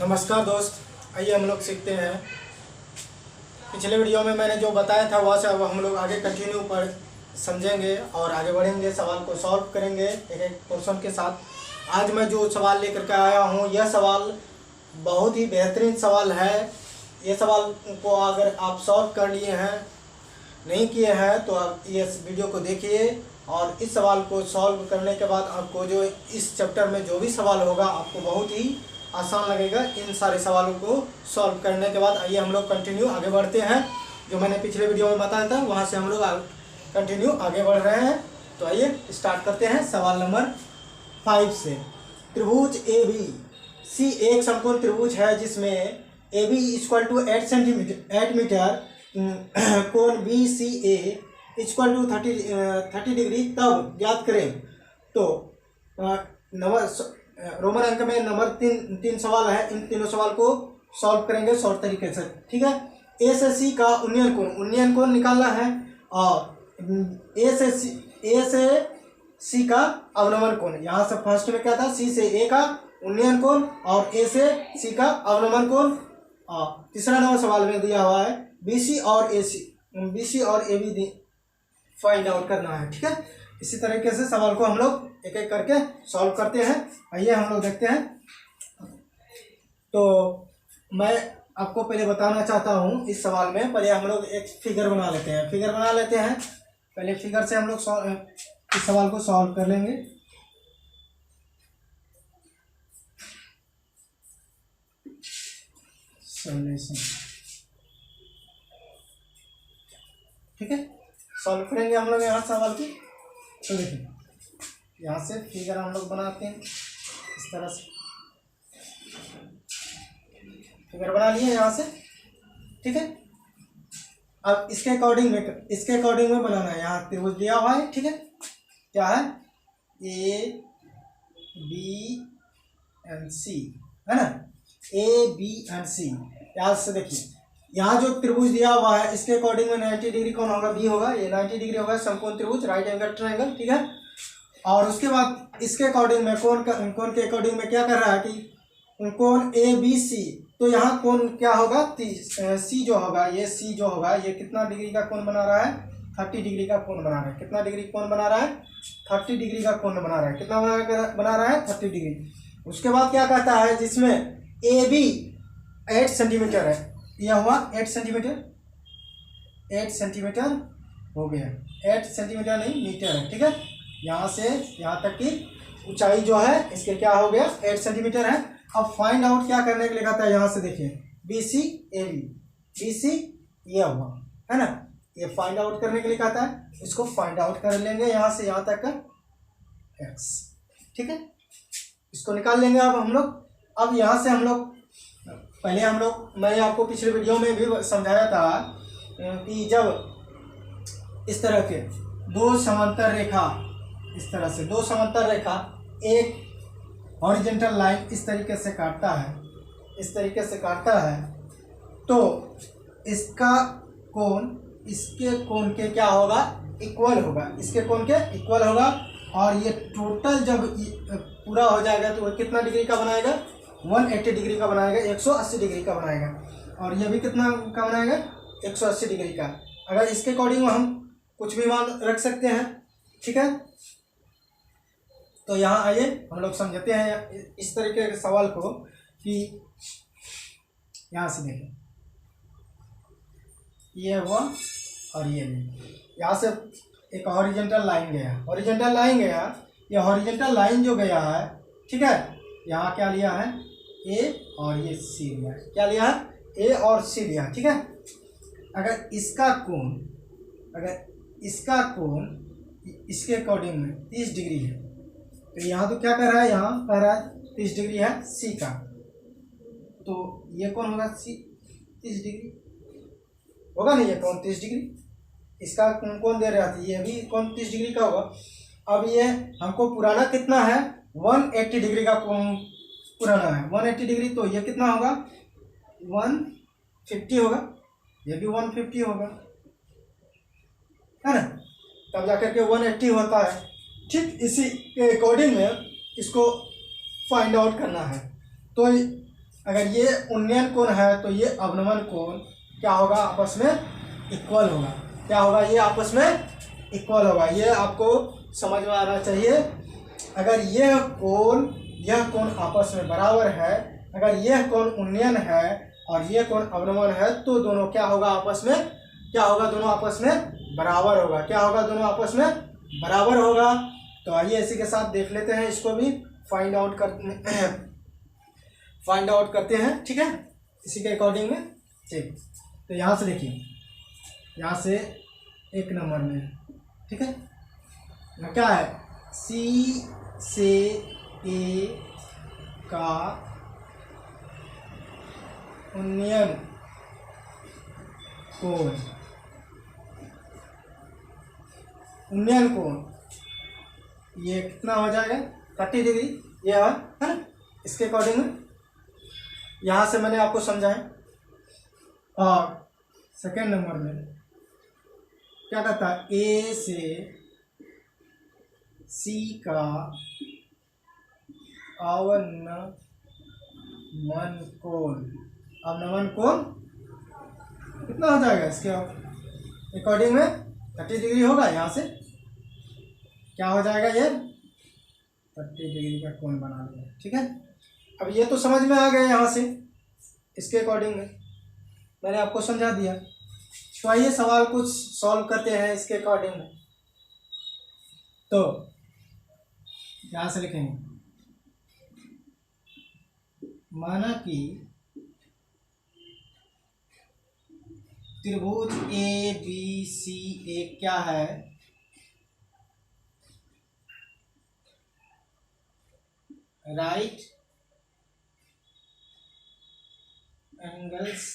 नमस्कार दोस्त, आइए हम लोग सीखते हैं। पिछले वीडियो में मैंने जो बताया था वह से अब हम लोग आगे कंटिन्यू पर समझेंगे और आगे बढ़ेंगे, सवाल को सॉल्व करेंगे एक एक पोर्शन के साथ। आज मैं जो सवाल लेकर के आया हूँ यह सवाल बहुत ही बेहतरीन सवाल है। ये सवाल को अगर आप सॉल्व कर लिए हैं, नहीं किए हैं, तो आप इस वीडियो को देखिए और इस सवाल को सॉल्व करने के बाद आपको जो इस चैप्टर में जो भी सवाल होगा आपको बहुत ही आसान लगेगा इन सारे सवालों को सॉल्व करने के बाद। आइए हम लोग कंटिन्यू आगे बढ़ते हैं। जो मैंने पिछले वीडियो में बताया था वहाँ से हम लोग कंटिन्यू आगे बढ़ रहे हैं। तो आइए स्टार्ट करते हैं सवाल नंबर 5 से। त्रिभुज ए बी सी एक समकोण त्रिभुज है जिसमें A B equal to 8 metre, कोण B C A equal to 30 degree, तब ज्ञात करें। तो रोमन अंक में नंबर तीन सवाल है। इन तीनों सवाल को सॉल्व करेंगे शॉर्ट तरीके से, ठीक है। ए से सी का उन्नयन कोण निकालना है और ए से सी का अवनमन कोण। यहाँ से फर्स्ट में क्या था, सी से ए का उन्नयन कोण और ए से सी का अवनमन कोण। तीसरा नंबर सवाल में दिया हुआ है बी सी और ए बी फाइंड आउट करना है, ठीक है। इसी तरीके से सवाल को हम लोग एक एक करके सॉल्व करते हैं। आइए हम लोग देखते हैं। तो मैं आपको पहले बताना चाहता हूँ इस सवाल में, पहले हम लोग एक फिगर बना लेते हैं। पहले फिगर से हम लोग इस सवाल को सॉल्व कर लेंगे। सॉल्यूशन, ठीक है। सॉल्व करेंगे हम लोग यहाँ सवाल की। तो देखिए यहाँ से फिगर हम लोग बनाते हैं इस तरह से। फिगर बना लिए यहाँ से, ठीक है। अब इसके अकॉर्डिंग में बनाना है। यहाँ त्रिभुज दिया हुआ है, ठीक है। क्या है, ए बी एंड सी, है ना। ए बी एंड सी, यहाँ से देखिए यहाँ जो त्रिभुज दिया हुआ है इसके अकॉर्डिंग में 90 डिग्री कौन होगा, बी होगा। ये 90 डिग्री होगा समकोण त्रिभुज, राइट एंगल ट्रायंगल, ठीक है। और उसके बाद इसके अकॉर्डिंग में कोण के अकॉर्डिंग में क्या कर रहा है कि कोण ए बी सी, तो यहाँ कोण क्या होगा, सी जो होगा, ये कितना डिग्री का कोण बना रहा है, 30 डिग्री का कोण बना रहा है। कितना डिग्री कोण बना रहा है, 30 डिग्री का कोण बना रहा है। कितना बना रहा है, 30 डिग्री। उसके बाद क्या कहता है, जिसमें ए बी 8 सेंटीमीटर है, यह हुआ 8 सेंटीमीटर हो गया। 8 सेंटीमीटर नहीं, मीटर है, ठीक है। यहाँ से यहाँ तक की ऊंचाई जो है इसके क्या हो गया, 8 सेंटीमीटर है। अब फाइंड आउट क्या करने के लिए कहता है, यहाँ से देखिए बी सी ए बी सी ये हुआ, है ना। ये फाइंड आउट करने के लिए कहता है, इसको फाइंड आउट कर लेंगे यहाँ से यहाँ तक का एक्स, ठीक है। इसको निकाल लेंगे अब हम लोग। अब यहाँ से हम लोग मैंने आपको पिछले वीडियो में भी समझाया था कि जब इस तरह के दो समांतर रेखा, इस तरह से दो समांतर रेखा एक हॉरिजॉन्टल लाइन इस तरीके से काटता है, तो इसका कोण इसके कोण के क्या होगा, इक्वल होगा। इसके कोण के इक्वल होगा और ये टोटल जब पूरा हो जाएगा तो कितना डिग्री का बनाएगा, 180 डिग्री का बनाएगा, 180 डिग्री का बनाएगा। और ये भी कितना का बनाएगा, 180 डिग्री का। अगर इसके अकॉर्डिंग हम कुछ भी मान रख सकते हैं, ठीक है। तो यहाँ आइए हम लोग समझते हैं इस तरीके के सवाल को कि यहाँ से देखें, ये हुआ और ये भी। यहाँ से एक हॉरिजॉन्टल लाइन गया, ये हॉरिजॉन्टल लाइन जो गया है, ठीक है। यहाँ क्या लिया है, ए और ये सी लिया है। क्या लिया है, ए और सी लिया, ठीक है। अगर इसका कोण इसके अकॉर्डिंग में 30 डिग्री है, तो यहाँ तो क्या कर रहा है, यहाँ कह रहा है 30 डिग्री है सी का, तो ये कौन होगा, सी 30 डिग्री होगा नहीं, ये कौन 30 डिग्री। इसका कौन दे रहा था, ये भी कौन 30 डिग्री का होगा। अब ये हमको पुराना कितना है, 180 डिग्री का कोण पुराना है, 180 डिग्री। तो ये कितना होगा, 150 होगा, ये भी 150 होगा, है ना। तब जाकर के 180 होता है, ठीक। इसी के अकॉर्डिंग में इसको फाइंड आउट करना है। तो अगर ये उन्नयन कोण है तो ये अवनमन कोण क्या होगा, आपस में इक्वल होगा। क्या होगा, ये आपस में इक्वल होगा। ये आपको समझ में आना चाहिए। अगर यह कोण आपस में बराबर है, अगर यह कोण उन्नयन है और ये कोण अवनमन है तो दोनों क्या होगा, आपस में क्या होगा, दोनों आपस में बराबर होगा। क्या होगा, दोनों आपस में बराबर होगा। तो आइए इसी के साथ देख लेते हैं, इसको भी फाइंड आउट करते हैं। ठीक है, इसी के अकॉर्डिंग में। ठीक, तो यहाँ से देखिए, यहाँ से 1 नंबर में, ठीक है, यहाँ क्या है, सी से ए का उन्नयन कोण, उन्नयन कोण ये कितना हो जाएगा, 30 डिग्री। ये है ना, इसके अकॉर्डिंग में यहाँ से मैंने आपको समझाया। और सेकेंड नंबर में क्या कहता है, ए से सी का अवनमन कोण, अवनमन कोण कितना हो जाएगा, इसके अकॉर्डिंग में 30 डिग्री होगा। यहाँ से क्या हो जाएगा, ये 30 डिग्री का कोण बना लिया। ठीक है, अब ये तो समझ में आ गया यहाँ से, इसके अकॉर्डिंग में मैंने आपको समझा दिया। तो आइए सवाल कुछ सॉल्व करते हैं इसके अकॉर्डिंग में। तो यहाँ से लिखेंगे, माना कि त्रिभुज ए बी सी एक क्या है, राइट एंगल्स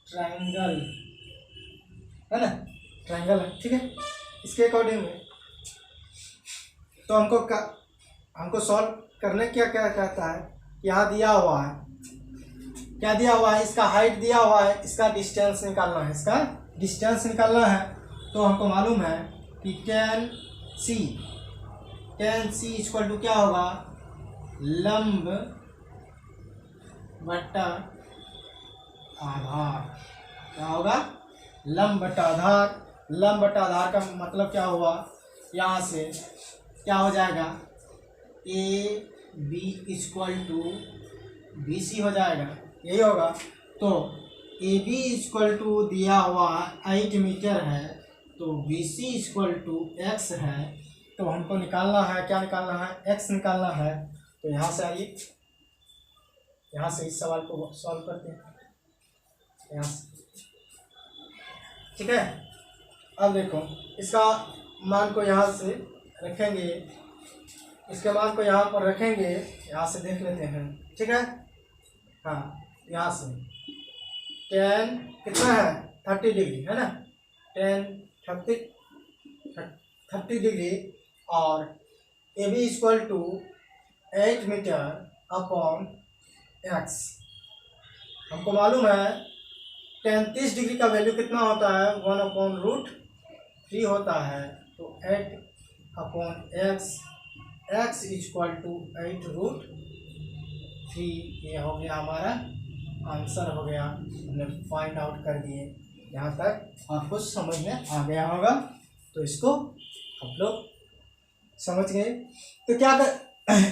ट्रायंगल है ना, ट्रायंगल है। ठीक है, इसके अकॉर्डिंग में तो हमको सॉल्व करने क्या क्या कहता है, यहाँ दिया हुआ है, क्या दिया हुआ है, इसका हाइट दिया हुआ है, इसका डिस्टेंस निकालना है, इसका डिस्टेंस निकालना है। तो हमको मालूम है कि tan c इक्वल टू क्या होगा, लंब बटा आधार। क्या होगा, लंब बटा आधार। लंब बटा आधार का मतलब क्या हुआ, यहाँ से क्या हो जाएगा, A B equal to B C हो जाएगा, यही होगा। तो ए बी इक्वल टू दिया हुआ 8 मीटर है, तो B C equal to X है। तो हमको निकालना है, क्या निकालना है, एक्स निकालना है। तो यहाँ से आइए, यहाँ से इस सवाल को सॉल्व करते हैं यहाँ से। ठीक है, अब देखो, इसका मान को यहाँ से रखेंगे, इसके मान को यहाँ पर रखेंगे, यहाँ से देख लेते हैं। ठीक है, हाँ, यहाँ से tan कितना है, 30 डिग्री है ना, tan 30 डिग्री और A B equal to 8 metre upon X. हमको मालूम है tan 30 डिग्री का वैल्यू कितना होता है, 1/√3 होता है। तो 8 अपॉन एक्स इक्वल टू 8√3, ये हो गया हमारा आंसर, हो गया, हमने फाइंड आउट कर दिए। यहाँ तक आपको समझ में आ गया होगा, तो इसको आप लोग समझ गए। तो क्या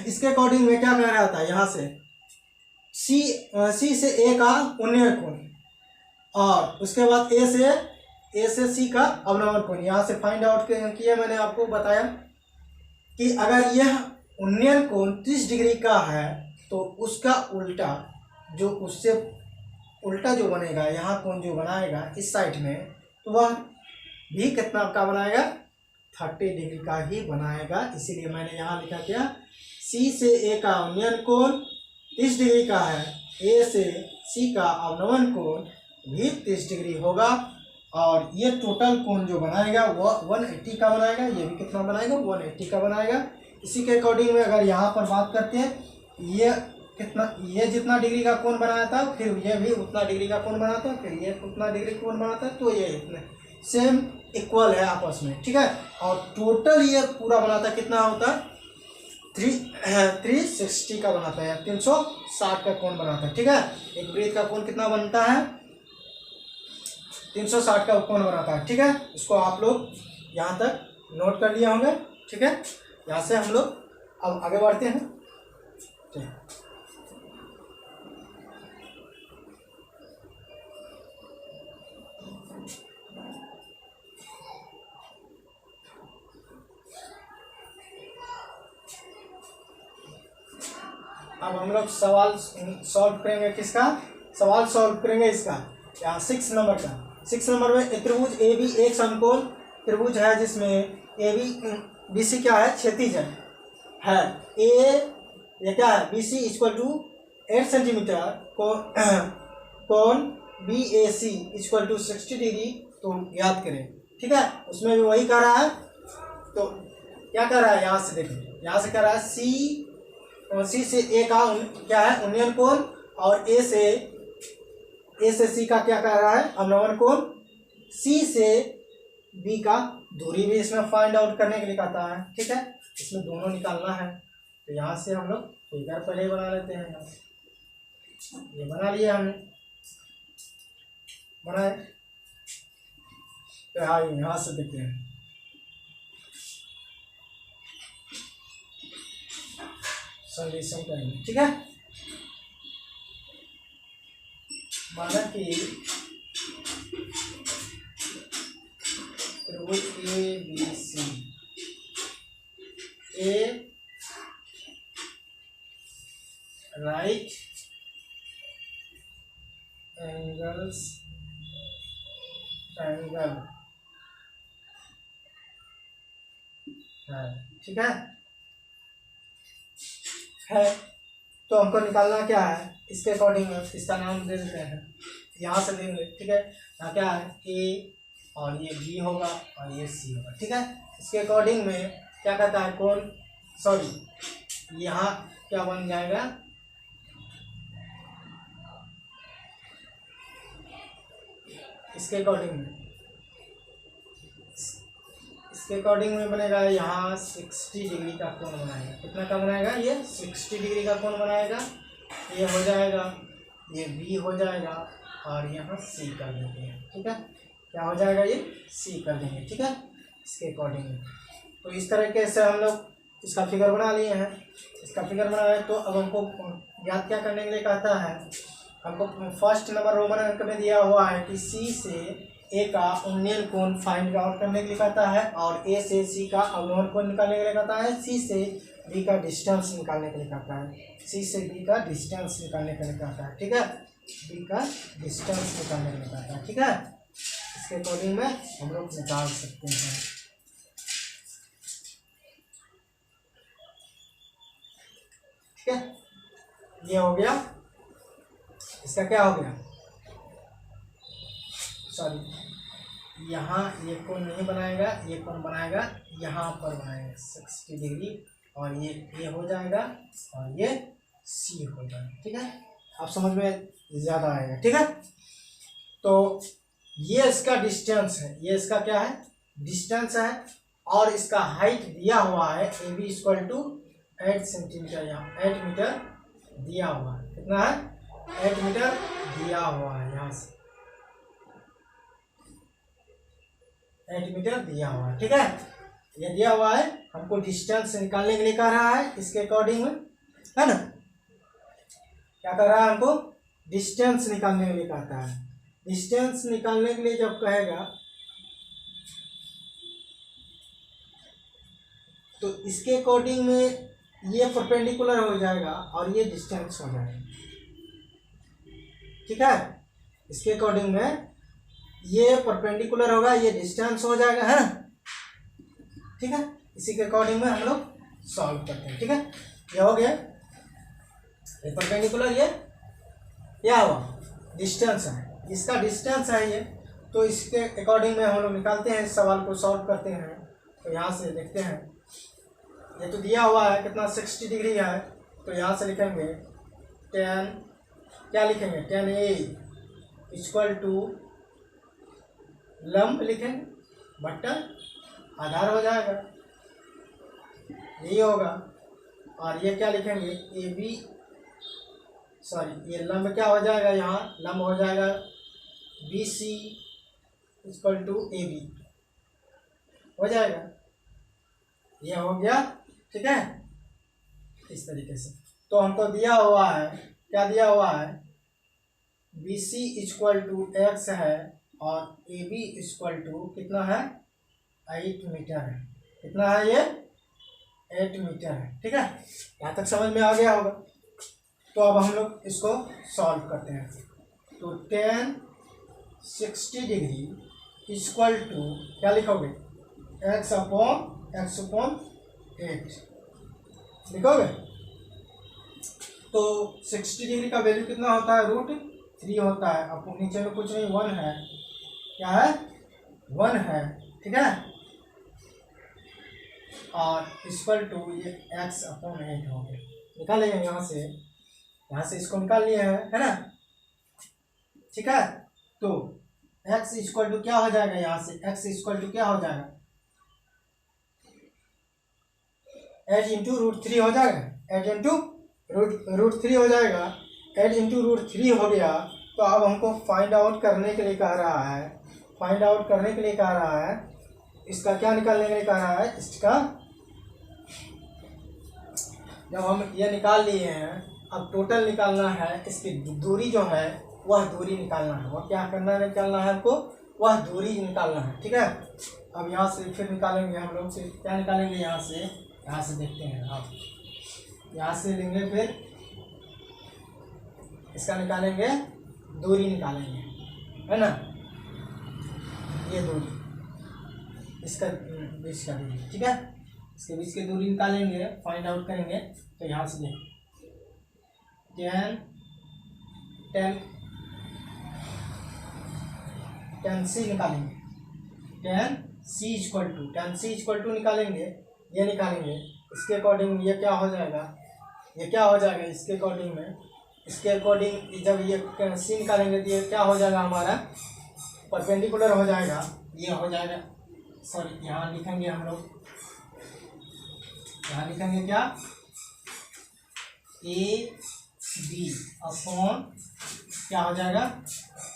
इसके अकॉर्डिंग में क्या कह रहा था, यहाँ से सी से ए का उन्नयन कोण और उसके बाद ए से सी का अवनमन कोण, यहाँ से फाइंड आउट किया। मैंने आपको बताया कि अगर यह उन्नयन कोण 30 डिग्री का है तो उसका उल्टा, जो उससे उल्टा जो बनेगा, यहाँ कोण जो बनाएगा इस साइड में, तो वह भी कितना का बनाएगा, 30 डिग्री का ही बनाएगा। इसीलिए मैंने यहाँ लिखा क्या, सी से ए का उन्नयन कोण 30 डिग्री का है, ए से सी का अवनमन कोण भी 30 डिग्री होगा। और ये टोटल कोण जो बनाएगा वह 180 का बनाएगा, ये भी कितना बनाएगा, 180 का बनाएगा। इसी के अकॉर्डिंग में अगर यहाँ पर बात करते हैं, ये जितना डिग्री का कोण बनाया था, फिर ये भी उतना डिग्री का कोण बनाता है, फिर ये उतना डिग्री कोण बनाता है, तो ये इतने सेम इक्वल है आपस में, ठीक है। और टोटल ये पूरा बनाता है कितना होता है 360 का बनाता है, 360 का कोण बनाता है, ठीक है। एक वृत्त का कोण कितना बनता है 360 का कोण बनाता है, ठीक है। इसको आप लोग यहाँ तक नोट कर लिए होंगे, ठीक है। यहाँ से हम लोग अब आगे बढ़ते हैं, ठीक है। अब हम लोग सवाल सॉल्व करेंगे, किसका सवाल सॉल्व करेंगे, इसका यहाँ 6 नंबर का। 6 नंबर में त्रिभुज ए बी एक समकोण त्रिभुज है जिसमें ए बी बी सी क्या है क्षैतिज है ए ये क्या है B C equal to 8 centimetre कोण B A C equal to 60 degree, तो याद करें, ठीक है। उसमें भी वही कर रहा है, तो क्या कर रहा है यहाँ से देखें, यहाँ से कर रहा है सी से ए का क्या है उन्नयन कोण, और ए से सी का क्या कर रहा है अवनमन कोण, सी से बी का दूरी भी इसमें फाइंड आउट करने के लिए कहता है, ठीक है। इसमें दोनों निकालना है, तो यहाँ से हम लोग फिगर पहले ही बना लेते हैं। ये बना लिया हमने, बनाए, तो यहाँ से देखते हैं सॉल्यूशन करेंगे, ठीक है। माना कि त्रिभुज A B C, a right angles triangle है, ठीक है। तो हमको निकालना क्या है इसके अकॉर्डिंग इसका नाम दे देते हैं, यहाँ से देंगे, ठीक है। यहाँ क्या है ए और ये बी होगा और ये सी होगा, ठीक है। इसके अकॉर्डिंग में क्या कहता है कोण, सॉरी यहाँ क्या बन जाएगा इसके अकॉर्डिंग में बनेगा यहाँ 60 डिग्री का कोण बनाएगा। कितना का बनाएगा ये 60 डिग्री का कोण बनाएगा। ये हो जाएगा, ये बी हो जाएगा और यहाँ सी कर देंगे, ठीक है। क्या हो जाएगा ये सी कर देंगे, ठीक है, इसके अकॉर्डिंग। तो इस तरीके से हम लोग इसका फिगर बना लिए हैं। इसका फिगर बनाए तो अब हमको याद क्या करने के लिए कहता है, हमको फर्स्ट नंबर रोमन अंक में दिया हुआ है कि सी से ए का उन्नयन कोण फाइंड आउट करने के लिए कहता है, और ए से सी का अवनमन कोण निकालने के लिए कहता है, सी से बी का डिस्टेंस निकालने के लिए कहता है, सी से बी का डिस्टेंस निकालने के लिए कहता है, ठीक है, बी का डिस्टेंस निकालने के लिए कहता है, ठीक है। इसके अकॉर्डिंग में हम लोग निकाल सकते हैं, ठीक है। ये हो गया, इसका क्या हो गया, सॉरी यहाँ ये कोण नहीं बनाएगा, ये कोण बनाएगा यहाँ पर बनाएगा 60 डिग्री, और ये हो जाएगा और ये सी हो जाएगा, ठीक है। आप समझ में ज़्यादा आएगा, ठीक है। तो ये इसका डिस्टेंस है, ये इसका क्या है डिस्टेंस है, और इसका हाइट दिया हुआ है A B equal to 8 centimetre, यहाँ 8 मीटर दिया हुआ है। कितना है 8 मीटर दिया हुआ है, यहाँ से 8 मीटर दिया हुआ है, ठीक है। ये दिया हुआ है, हमको डिस्टेंस निकालने के लिए कह रहा है, इसके अकॉर्डिंग में है ना, क्या कर रहा है हमको डिस्टेंस निकालने के लिए कहता है। डिस्टेंस निकालने के लिए जब कहेगा तो इसके अकॉर्डिंग में ये परपेंडिकुलर हो जाएगा और ये डिस्टेंस हो जाएगा, ठीक है। इसके अकॉर्डिंग में ये परपेंडिकुलर होगा, ये डिस्टेंस हो जाएगा, है ना, ठीक है। इसी के अकॉर्डिंग में हम लोग सॉल्व करते हैं, ठीक है। ये हो गया, ये परपेंडिकुलर, ये क्या हुआ डिस्टेंस है, इसका डिस्टेंस है ये, तो इसके अकॉर्डिंग में हम लोग निकालते हैं, इस सवाल को सॉल्व करते हैं। तो यहाँ से देखते हैं, ये तो दिया हुआ है कितना 60 डिग्री है, तो यहाँ से लिखेंगे 10, क्या लिखेंगे 10A इक्वल टू लंब लिखेंगे, बट्टा आधार हो जाएगा, यही होगा। और ये क्या लिखेंगे, ए बी, सॉरी ये लंब क्या हो जाएगा, यहाँ लंब हो जाएगा B C equal to A B, हो जाएगा, ये हो गया। ठीक है, इस तरीके से। तो हमको दिया हुआ है, क्या दिया हुआ है, B C equal to X है और ए बी इक्वल टू कितना है, 8 मीटर है। कितना है ये, 8 मीटर है। ठीक है, यहाँ तक समझ में आ गया होगा। तो अब हम लोग इसको सॉल्व करते हैं। तो tan 60 डिग्री इक्वल टू क्या लिखोगे, x अपॉन 8 लिखोगे। तो 60 डिग्री का वैल्यू कितना होता है, √3 होता है। अब नीचे में कुछ नहीं, 1 है, क्या है, 1 है। ठीक है, और इक्वल टू ये x अपॉन 8 हो गया। निकालेंगे यहाँ से इसको निकाल लिए हैं, है ना। ठीक है, तो x इक्वल टू क्या हो जाएगा, यहाँ से x इक्वल टू क्या हो जाएगा, 8 इंटू √3 हो जाएगा, 8 इंटू √3 हो जाएगा। 8 इंटू √3 हो गया। तो अब हमको फाइंड आउट करने के लिए कह रहा है, फाइंड आउट करने के लिए कह रहा है, इसका क्या निकालने के लिए कह रहा है, इसका जब हम ये निकाल लिए हैं, अब टोटल निकालना है, इसकी दूरी जो है वह दूरी निकालना है। वह क्या करना है, निकालना है हमको, वह दूरी निकालना है। ठीक है, अब यहाँ से फिर निकालेंगे हम लोग, से क्या निकालेंगे, यहाँ से देखते हैं। आप यहाँ से लेंगे, फिर इसका निकालेंगे, दूरी निकालेंगे, है ना, ये दूरी, इसका बीच का दूरी। ठीक है, इसके बीच की दूरी निकालेंगे, फाइंड आउट करेंगे। तो यहाँ से देखें, tan c निकालेंगे, tan c इक्वल टू निकालेंगे, ये निकालेंगे। इसके अकॉर्डिंग ये क्या हो जाएगा, इसके अकॉर्डिंग में, इसके अकॉर्डिंग जब ये c निकालेंगे तो ये क्या हो जाएगा, हमारा परपेंडिकुलर हो जाएगा, ये हो जाएगा। सॉरी, यहाँ लिखेंगे हम लोग, यहाँ लिखेंगे क्या, ए बी अपॉन क्या हो जाएगा,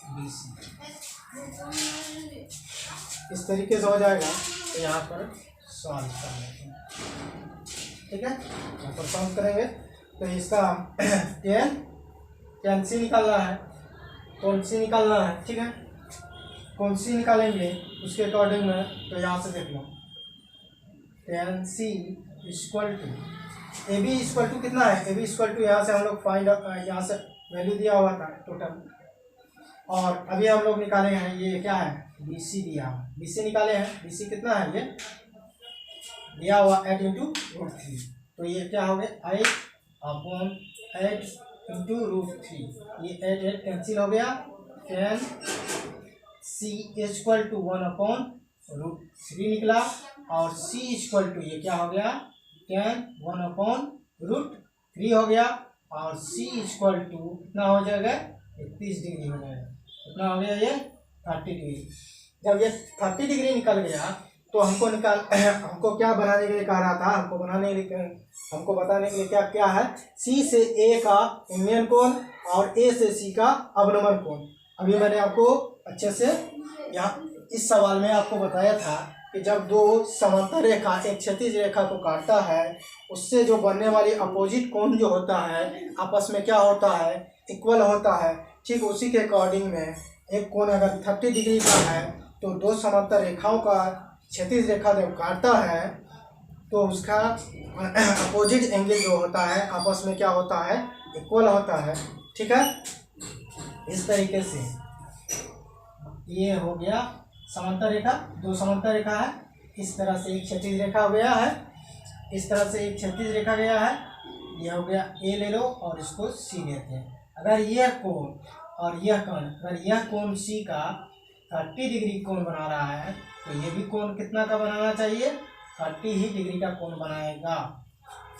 बी सी, इस तरीके से हो जाएगा। तो यहाँ पर सॉल्व कर लेते हैं। ठीक है, यहाँ पर सॉल्व करेंगे। तो इसका tan c निकालना है, कौन सी निकालना है। ठीक है, कौन सी निकालेंगे उसके अकॉर्डिंग में। तो यहाँ से देख लो, tan c equal to A B equal to कितना है, ए बी इक्वल टू यहाँ से हम लोग फाइंड, यहाँ से वैल्यू दिया हुआ था टोटल, और अभी हम लोग निकाले हैं, ये क्या है, बी सी दिया, बी सी निकाले हैं। बी सी कितना है, ये दिया हुआ 8 इंटू √3। तो ये क्या हो गया, 8 अपॉन 8 इंटू √3, ये 8 कैंसिल हो गया। tan c equal to 1 upon √3 निकला, और c इक्वल टू ये क्या हो गया, tan 1 अपॉन √3 हो गया, और c इक्वल टू कितना हो जाएगा, 31 डिग्री हो जाएगा। कितना हो गया, ये 30 डिग्री। जब ये 30 डिग्री निकल गया तो हमको क्या बनाने के लिए कह रहा था, हमको बताने के लिए क्या क्या है, C से A का इंडियन कोण और A से C का अवनमन कोण। अभी मैंने आपको अच्छे से यहाँ इस सवाल में आपको बताया था कि जब दो समांतर रेखा एक क्षैतिज रेखा को काटता है, उससे जो बनने वाली अपोजिट कोण जो होता है आपस में क्या होता है, इक्वल होता है। ठीक उसी के अकॉर्डिंग में एक कोण अगर 30 डिग्री का है तो दो समांतर रेखाओं का क्षैतिज रेखा जब काटता है तो उसका अपोजिट एंगल जो होता है आपस में क्या होता है, इक्वल होता है। ठीक है, इस तरीके से ये हो गया समांतर रेखा, दो समांतर रेखा है, इस तरह से एक क्षैतिज रेखा गया है, इस तरह से एक क्षैतिज रेखा गया है, ये हो गया A ले लो और इसको C लेते हैं। अगर यह कोण और यह कोण, अगर यह कोण C का 30 डिग्री कोण बना रहा है तो ये भी कोण कितना का बनाना चाहिए, 30 ही डिग्री का कोण बनाएगा।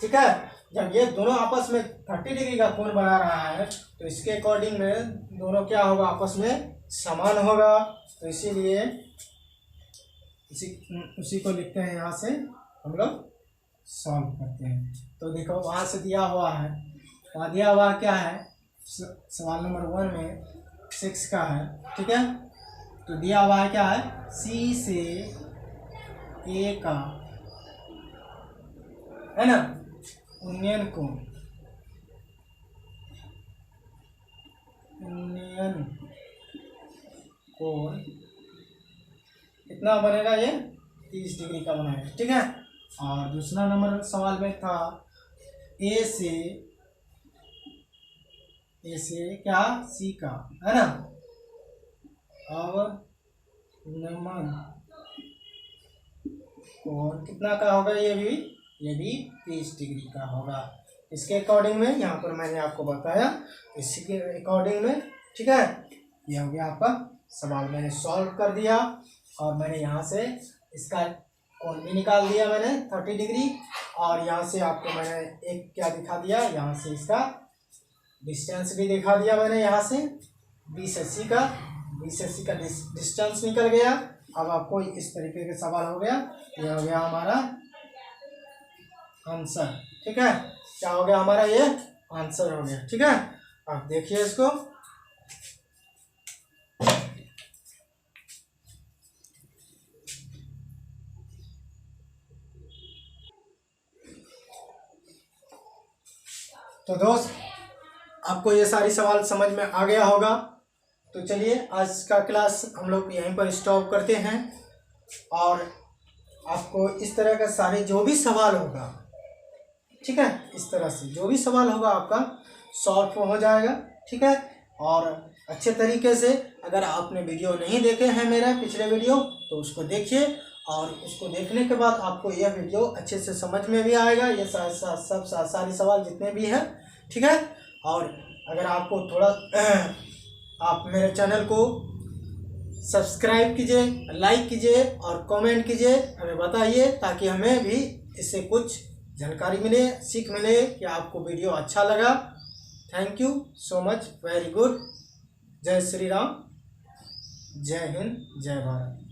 ठीक है, जब ये दोनों आपस में 30 डिग्री का कोण बना रहा है तो इसके अकॉर्डिंग में दोनों क्या होगा, आपस में समान होगा, तो इसीलिए उसी को लिखते हैं, यहाँ से हम लोग सॉल्व करते हैं। तो देखो वहाँ से दिया हुआ है, वहाँ दिया हुआ क्या है, सवाल नंबर 1 में 6 का है, ठीक है। तो दिया हुआ है क्या है, सी से ए का, है ना, यूनियन कोण कितना बनेगा, ये 30 डिग्री का बनाएगा, ठीक है। और दूसरा नंबर सवाल में था ए क्या, सी का, है ना। अब नमन कोण कितना का होगा, ये भी 30 डिग्री का होगा। इसके अकॉर्डिंग में यहाँ पर मैंने आपको बताया, इसी के अकॉर्डिंग में, ठीक है। ये हो गया आपका सवाल, मैंने सॉल्व कर दिया। और मैंने यहाँ से इसका कोण भी निकाल दिया मैंने 30 डिग्री। और यहाँ से आपको मैंने एक क्या दिखा दिया, यहाँ से इसका डिस्टेंस भी दिखा दिया मैंने, यहाँ से 20 80 का डिस्टेंस निकल गया। अब आपको इस तरीके के सवाल हो गया, ये हो गया हमारा आंसर, ठीक है। क्या हो गया हमारा, ये आंसर हो गया, ठीक है। अब देखिए इसको, तो दोस्त आपको ये सारी सवाल समझ में आ गया होगा। तो चलिए आज का क्लास हम लोग यहीं पर स्टॉप करते हैं। और आपको इस तरह का सारे जो भी सवाल होगा, ठीक है, इस तरह से जो भी सवाल होगा आपका सॉल्व हो जाएगा, ठीक है। और अच्छे तरीके से, अगर आपने वीडियो नहीं देखे हैं मेरा पिछले वीडियो, तो उसको देखिए। और उसको देखने के बाद आपको यह वीडियो अच्छे से समझ में भी आएगा, ये सारे सवाल जितने भी हैं, ठीक है। और अगर आपको थोड़ा आप मेरे चैनल को सब्सक्राइब कीजिए, लाइक कीजिए और कमेंट कीजिए, हमें बताइए, ताकि हमें भी इससे कुछ जानकारी मिले, सीख मिले कि आपको वीडियो अच्छा लगा। Thank you so much, very good. जय श्री राम, जय हिंद, जय भारत।